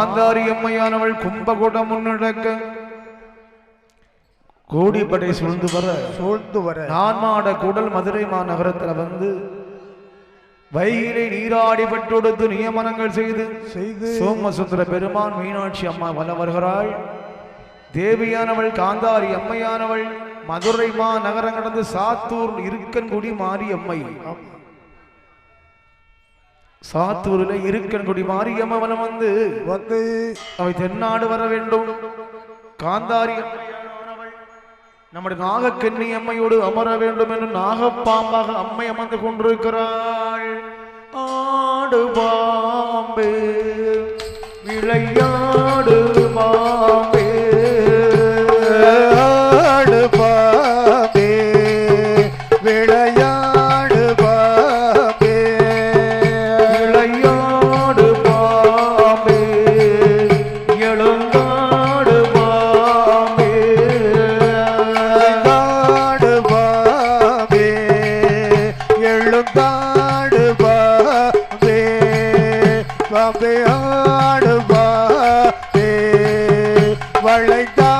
காந்தாரி அம்மையானவள் கும்பகோடம் முன்னடக்க கோடிப்படை சூழ்ந்து வர நான்மாட கூடல் மதுரை மாநகரத்தில் வந்து வைகிரை நீராடி பட்டொடுத்து நியமனங்கள் செய்து சோமசுந்தர பெருமான் மீனாட்சி அம்மா வல வருகிறாள். தேவியானவள் காந்தாரி அம்மையானவள் மதுரை மாநகரம் கடந்து சாத்தூர் இருக்கன்குடி மாரியம்மை, சாத்தூரில் இருக்கன்குடி மாரியம்மை வலம் வந்து அவை தென்னாடு வர வேண்டும். காந்தாரி நம்முடைய நாகக்கன்னி அம்மையோடு அமர வேண்டும் என்று நாகப்பாம்பாக அம்மை அமர்ந்து கொண்டிருக்கிறாள். ஆடு பாம்பே விளையாடு பாம்பே, ஆடு பாம்பே விளையாடு பாம்பே, விளையாடு பாம்பே எழுந்தாடு பாம்பே, ஆடு பாம்பே எழுந்தாடு பாம்பே, பாம்பே ஆடு பாம்பே வளைத்தா